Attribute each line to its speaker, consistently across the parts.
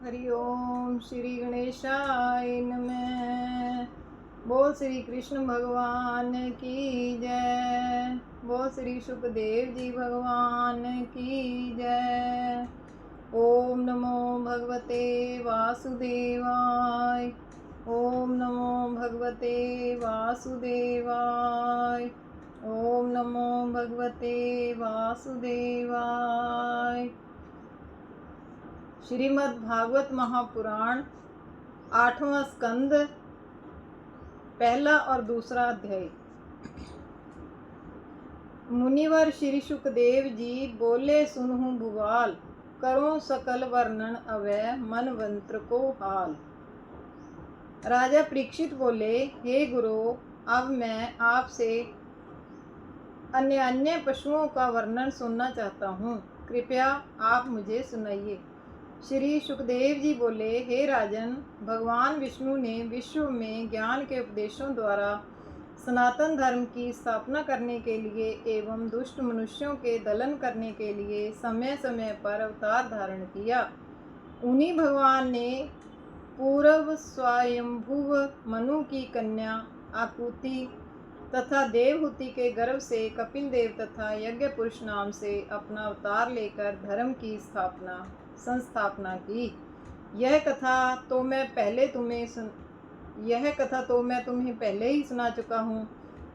Speaker 1: हरि ओम श्री गणेशाय नमः। बोल श्री कृष्ण भगवान की जय। बोल श्री सुखदेव जी भगवान की जय। ओम नमो भगवते वासुदेवाय। ओम नमो भगवते वासुदेवाय। ओम नमो भगवते वासुदेवाय। श्रीमद् भागवत महापुराण 8वां स्कंद, पहला और दूसरा अध्याय। मुनिवर श्री सुखदेव जी बोले, सुनहु भुवाल, करो सकल वर्णन अवै मनवंत्र को हाल। राजा परीक्षित बोले, हे गुरु, अब मैं आपसे अन्य अन्य पशुओं का वर्णन सुनना चाहता हूँ, कृपया आप मुझे सुनाइए। श्री सुखदेव जी बोले, हे राजन, भगवान विष्णु ने विश्व में ज्ञान के उपदेशों द्वारा सनातन धर्म की स्थापना करने के लिए एवं दुष्ट मनुष्यों के दलन करने के लिए समय समय पर अवतार धारण किया। उन्हीं भगवान ने पूर्व स्वयंभुव मनु की कन्या आकुति तथा देवहूति के गर्भ से कपिल देव तथा यज्ञ पुरुष नाम से अपना अवतार लेकर धर्म की संस्थापना की। यह कथा तो मैं तुम्हें पहले ही सुना चुका हूँ।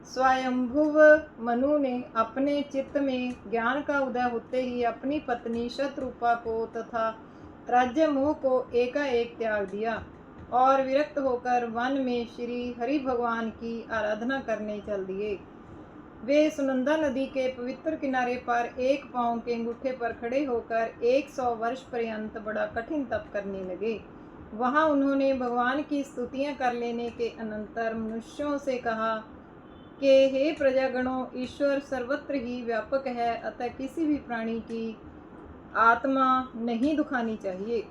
Speaker 1: स्वयंभुव मनु ने अपने चित्त में ज्ञान का उदय होते ही अपनी पत्नी शतरूपा को तथा राज्य मोह को एकाएक त्याग दिया और विरक्त होकर वन में श्री हरि भगवान की आराधना करने चल दिए। वे सुनंदा नदी के पवित्र किनारे पर एक पांव के अंगूठे पर खड़े होकर 100 वर्ष पर्यंत बड़ा कठिन तप करने लगे। वहां उन्होंने भगवान की स्तुतियां कर लेने के अनंतर मनुष्यों से कहा कि हे प्रजागणों, ईश्वर सर्वत्र ही व्यापक है, अतः किसी भी प्राणी की आत्मा नहीं दुखानी चाहिए।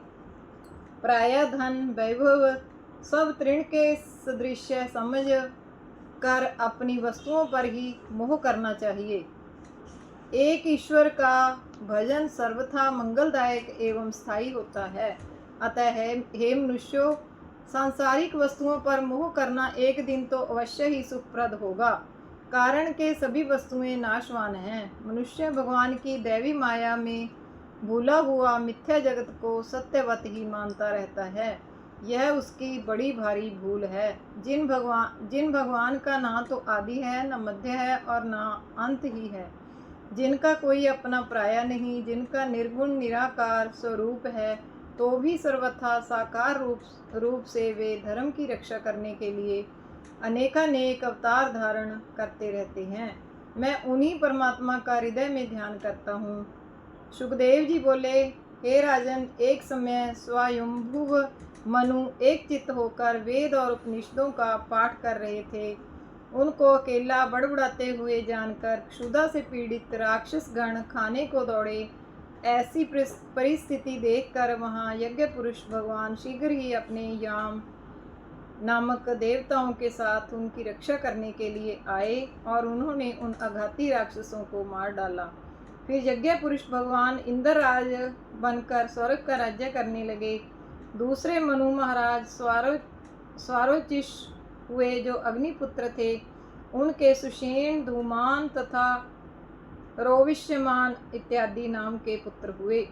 Speaker 1: प्रायः धन वैभव सब तृण के सदृश समझ कर अपनी वस्तुओं पर ही मोह करना चाहिए। एक ईश्वर का भजन सर्वथा मंगलदायक एवं स्थायी होता है। अतः हे मनुष्यों, सांसारिक वस्तुओं पर मोह करना एक दिन तो अवश्य ही सुखप्रद होगा, कारण के सभी वस्तुएं नाशवान हैं। मनुष्य भगवान की दैवी माया में भूला हुआ मिथ्या जगत को सत्यवत ही मानता रहता है। यह उसकी बड़ी भारी भूल है। जिन भगवान का ना तो आदि है, न मध्य है और न अंत ही है, जिनका कोई अपना पराया नहीं, जिनका निर्गुण निराकार स्वरूप है, तो भी सर्वथा साकार रूप से वे धर्म की रक्षा करने के लिए अनेकानेक अवतार धारण करते रहते हैं। मैं उन्हीं परमात्मा का हृदय में ध्यान करता हूँ। सुखदेव जी बोले, हे राजन, एक समय स्वयंभुव मनु एक चित्त होकर वेद और उपनिषदों का पाठ कर रहे थे। उनको अकेला बड़बड़ाते हुए जानकर क्षुधा से पीड़ित राक्षस गण खाने को दौड़े। ऐसी परिस्थिति देखकर वहां यज्ञ पुरुष भगवान शीघ्र ही अपने याम नामक देवताओं के साथ उनकी रक्षा करने के लिए आए और उन्होंने उन आघाती राक्षसों को मार डाला। फिर यज्ञ पुरुष भगवान इंद्रराज बनकर स्वर्ग का राज्य करने लगे। दूसरे मनु महाराज स्वारोचिष हुए, जो अग्निपुत्र थे। उनके सुषेण, धूमान तथा रोविष्यमान इत्यादि नाम के पुत्र हुए।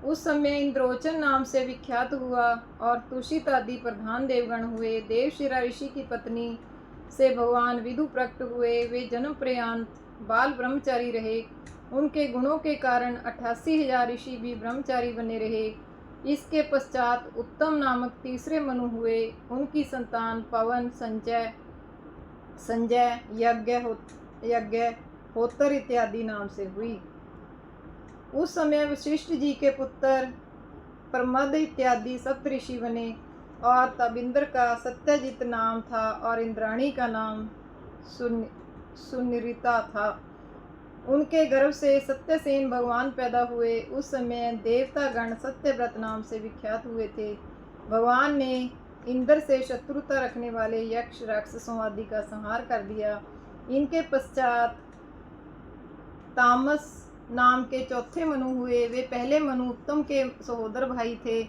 Speaker 1: उस समय इंद्रोचन नाम से विख्यात हुआ और तुषित आदि प्रधान देवगण हुए। देवशिरा ऋषि की पत्नी से भगवान विदु प्रकट हुए। वे जन्म पर्यंत बाल ब्रह्मचारी रहे। उनके गुणों के कारण 88,000 ऋषि भी ब्रह्मचारी बने रहे। इसके पश्चात उत्तम नामक तीसरे मनु हुए। उनकी संतान पवन, संजय, यज्ञ, होतर इत्यादि नाम से हुई। उस समय वशिष्ठ जी के पुत्र प्रमद इत्यादि सप्तऋषि बने और तब इंद्र का सत्यजित नाम था और इंद्राणी का नाम सुनिता था। उनके गर्भ से सत्यसेन भगवान पैदा हुए। उस समय देवतागण सत्यव्रत नाम से विख्यात हुए थे। भगवान ने इंद्र से शत्रुता रखने वाले यक्ष, राक्षसों आदि का संहार कर दिया। इनके पश्चात तामस नाम के चौथे मनु हुए। वे पहले मनु उत्तम के सहोदर भाई थे।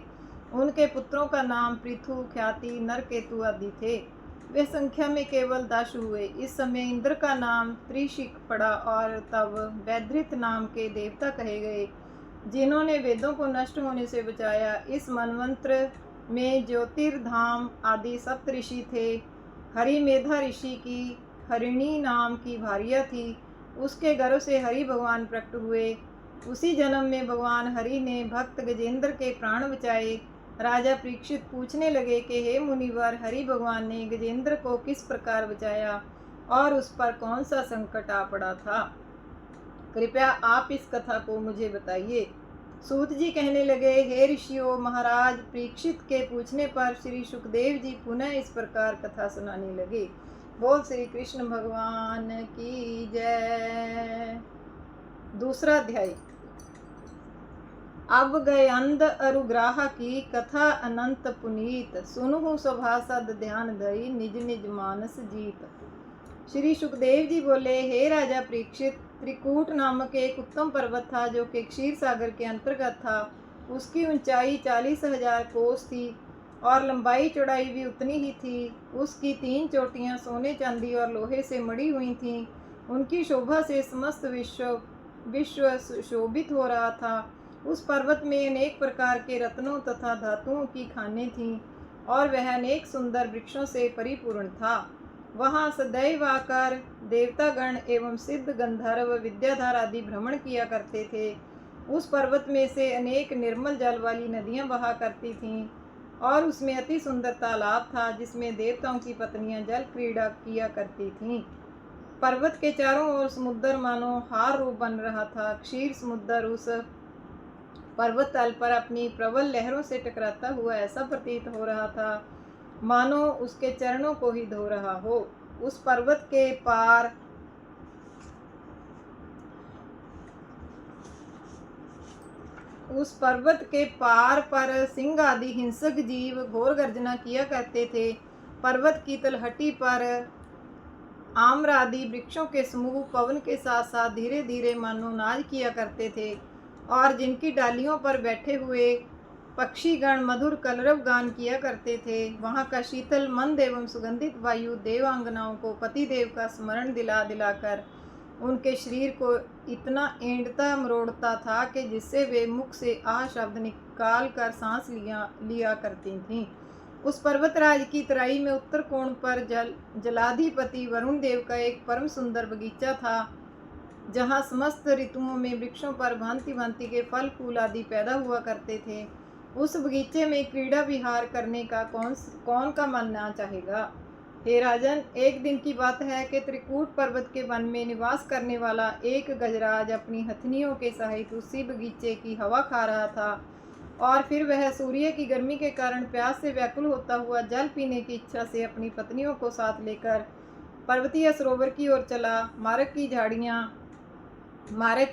Speaker 1: उनके पुत्रों का नाम पृथु, ख्याति, नरकेतु आदि थे। वे संख्या में केवल 10 हुए। इस समय इंद्र का नाम त्रिशिक पड़ा और तब वैद्रित नाम के देवता कहे गए, जिन्होंने वेदों को नष्ट होने से बचाया। इस मनवंत्र में ज्योतिर्धाम आदि सप्त ऋषि थे। हरिमेधा ऋषि की हरिणी नाम की भार्या थी, उसके गर्भ से हरि भगवान प्रकट हुए। उसी जन्म में भगवान हरि ने भक्त गजेंद्र के प्राण बचाए। राजा परीक्षित पूछने लगे कि हे मुनिवर, हरि भगवान ने गजेंद्र को किस प्रकार बचाया और उस पर कौन सा संकट आ पड़ा था? कृपया आप इस कथा को मुझे बताइए। सूत जी कहने लगे, हे ऋषियों, महाराज परीक्षित के पूछने पर श्री सुखदेव जी पुनः इस प्रकार कथा सुनाने लगे। बोल श्री कृष्ण भगवान की जय। दूसरा अध्याय। अब गए अंध अरुग्राह की कथा अनंत पुनीत, सुनहु सभासद ध्यान धई, निज निज मानस जीत। श्री सुखदेव जी बोले, हे राजा परीक्षित, त्रिकूट नामक एक उत्तम पर्वत था जो कि क्षीर सागर के अंतर्गत था। उसकी ऊंचाई 40,000 कोस थी और लंबाई चौड़ाई भी उतनी ही थी। उसकी 3 चोटियां सोने, चांदी और लोहे से मड़ी हुई थीं। उनकी शोभा से समस्त विश्व शोभित हो रहा था। उस पर्वत में अनेक प्रकार के रत्नों तथा धातुओं की खानें थीं और वह अनेक सुंदर वृक्षों से परिपूर्ण था। वहाँ सदैव आकर देवतागण एवं सिद्ध गंधर्व विद्याधर आदि भ्रमण किया करते थे। उस पर्वत में से अनेक निर्मल जल वाली नदियां बहा करती थीं और उसमें अति सुंदर तालाब था जिसमें देवताओं की पत्नियां जल क्रीड़ा किया करती थीं। पर्वत के चारों ओर समुद्र मानो हार रूप बन रहा था। क्षीर समुद्र उस पर्वत तल पर अपनी प्रबल लहरों से टकराता हुआ ऐसा प्रतीत हो रहा था मानो उसके चरणों को ही धो रहा हो। उस पर्वत के पार पर सिंह आदि हिंसक जीव घोर गर्जना किया करते थे। पर्वत की तलहटी पर आम्र आदि वृक्षों के समूह पवन के साथ साथ धीरे धीरे मानो नाच किया करते थे और जिनकी डालियों पर बैठे हुए पक्षीगण मधुर कलरव गान किया करते थे। वहाँ का शीतल मंद एवं सुगंधित वायु देवांगनाओं को पतिदेव का स्मरण दिला दिलाकर उनके शरीर को इतना ऐंठता मरोड़ता था कि जिससे वे मुख से आह शब्द निकाल कर सांस लिया करती थीं। उस पर्वतराज की तराई में उत्तर कोण पर जलाधिपति वरुण देव का एक परम सुंदर बगीचा था, जहाँ समस्त ऋतुओं में वृक्षों पर भांति भांति के फल फूल आदि पैदा हुआ करते थे। उस बगीचे में क्रीड़ा विहार करने का कौन का मन ना चाहेगा। हे राजन, एक दिन की बात है कि त्रिकूट पर्वत के वन में निवास करने वाला एक गजराज अपनी हथनियों के सहित उसी बगीचे की हवा खा रहा था और फिर वह सूर्य की गर्मी के कारण प्यास से व्याकुल होता हुआ जल पीने की इच्छा से अपनी पत्नियों को साथ लेकर पर्वतीय सरोवर की ओर चला। मार्ग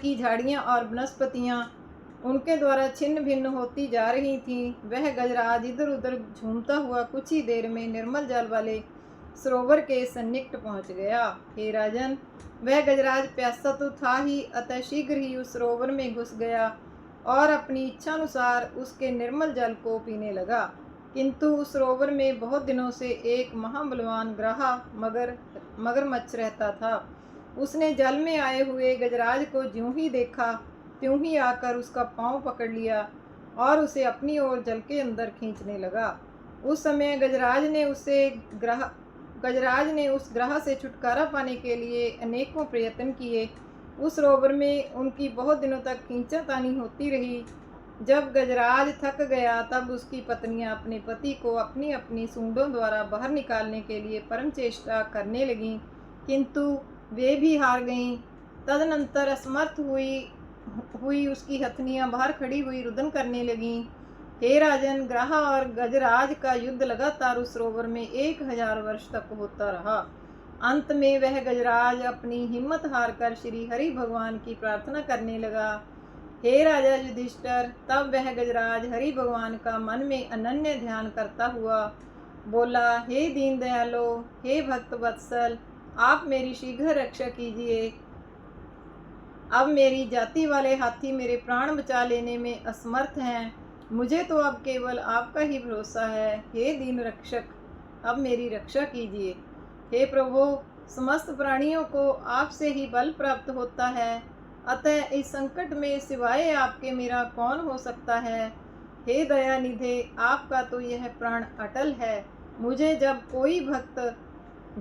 Speaker 1: की झाड़ियाँ और वनस्पतियाँ उनके द्वारा छिन्न भिन्न होती जा रही थीं। वह गजराज इधर उधर झूमता हुआ कुछ ही देर में निर्मल जल वाले सरोवर के सन्निकट पहुंच गया। हे राजन, वह गजराज प्यासा तो था ही, अतः शीघ्र ही उस सरोवर में घुस गया और अपनी इच्छानुसार उसके निर्मल जल को पीने लगा। किंतु उस सरोवर में बहुत दिनों से एक महाबलवान ग्राहा मगरमच्छ रहता था। उसने जल में आए हुए गजराज को ज्यों ही देखा त्यों ही आकर उसका पांव पकड़ लिया और उसे अपनी ओर जल के अंदर खींचने लगा। उस समय गजराज ने उस ग्रह से छुटकारा पाने के लिए अनेकों प्रयत्न किए। उस सरोवर में उनकी बहुत दिनों तक खींचातानी होती रही। जब गजराज थक गया तब उसकी पत्नियां अपने पति को अपनी अपनी सूंडों द्वारा बाहर निकालने के लिए परम चेष्टा करने लगीं, किंतु वे भी हार गईं। तदनंतर असमर्थ हुई उसकी हथनियां बाहर खड़ी हुई रुदन करने लगीं। हे राजन, ग्रह और गजराज का युद्ध लगातार उस सरोवर में 1000 वर्ष तक होता रहा। अंत में वह गजराज अपनी हिम्मत हारकर श्री हरि भगवान की प्रार्थना करने लगा। हे राजा युधिष्ठिर, तब वह गजराज हरि भगवान का मन में अनन्य ध्यान करता हुआ बोला, हे दीन दयालो, हे भक्त वत्सल, आप मेरी शीघ्र रक्षा कीजिए। अब मेरी जाति वाले हाथी मेरे प्राण बचा लेने में असमर्थ हैं मुझे तो अब केवल आपका ही भरोसा है। हे दीन रक्षक, अब मेरी रक्षा कीजिए। हे प्रभु, समस्त प्राणियों को आपसे ही बल प्राप्त होता है, अतः इस संकट में सिवाय आपके मेरा कौन हो सकता है। हे दयानिधे, आपका तो यह प्राण अटल है। मुझे जब कोई भक्त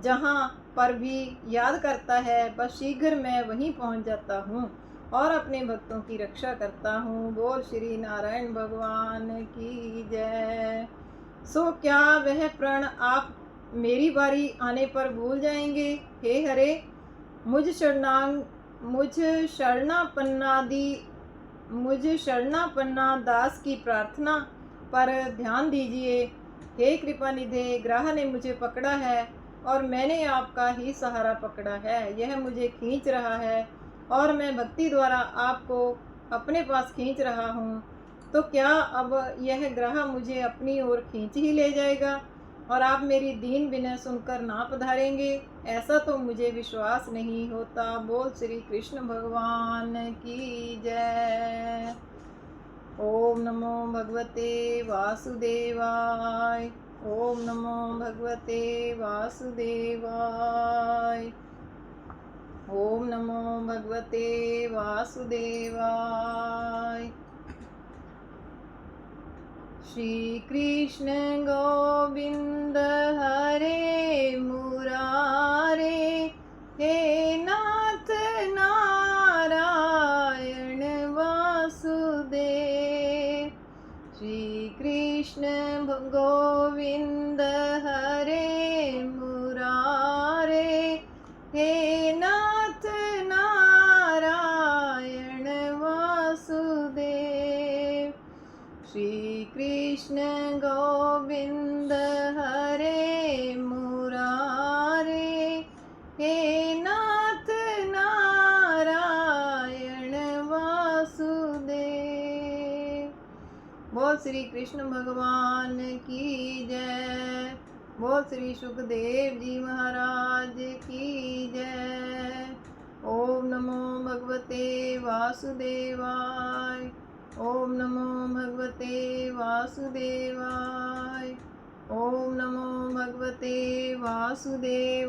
Speaker 1: जहाँ पर भी याद करता है, बस शीघ्र मैं वहीं पहुँच जाता हूँ और अपने भक्तों की रक्षा करता हूँ। बोल श्री नारायण भगवान की जय। सो क्या वह प्रण आप मेरी बारी आने पर भूल जाएंगे। हे हरे, मुझ शरणापन्ना दास की प्रार्थना पर ध्यान दीजिए। हे कृपा निधे, ग्रह ने मुझे पकड़ा है और मैंने आपका ही सहारा पकड़ा है। यह मुझे खींच रहा है और मैं भक्ति द्वारा आपको अपने पास खींच रहा हूँ। तो क्या अब यह ग्रह मुझे अपनी ओर खींच ही ले जाएगा और आप मेरी दीन विनय सुनकर ना पधारेंगे? ऐसा तो मुझे विश्वास नहीं होता। बोल श्री कृष्ण भगवान की जय। ओम नमो भगवते वासुदेवाय। ओम नमो भगवते वासुदेवाय। ओम नमो भगवते वासुदेवाय। श्री कृष्ण गोविंद हरे मुरारे, हे नाथ नारायण वासुदेव। श्री कृष्ण गोविंद हरे मुरारे, हे नाथ नारायण वासुदेव। श्री कृष्ण गोविंद हरे मुरारे, हे नाथ नारायण वासुदेव। बोल श्री कृष्ण भगवान की जय। बोल श्री सुखदेव जी महाराज की जय। ओम नमो भगवते वासुदेवाय। ओम नमो भगवते वासुदेवाय। ओम नमो भगवते वासुदेवाय।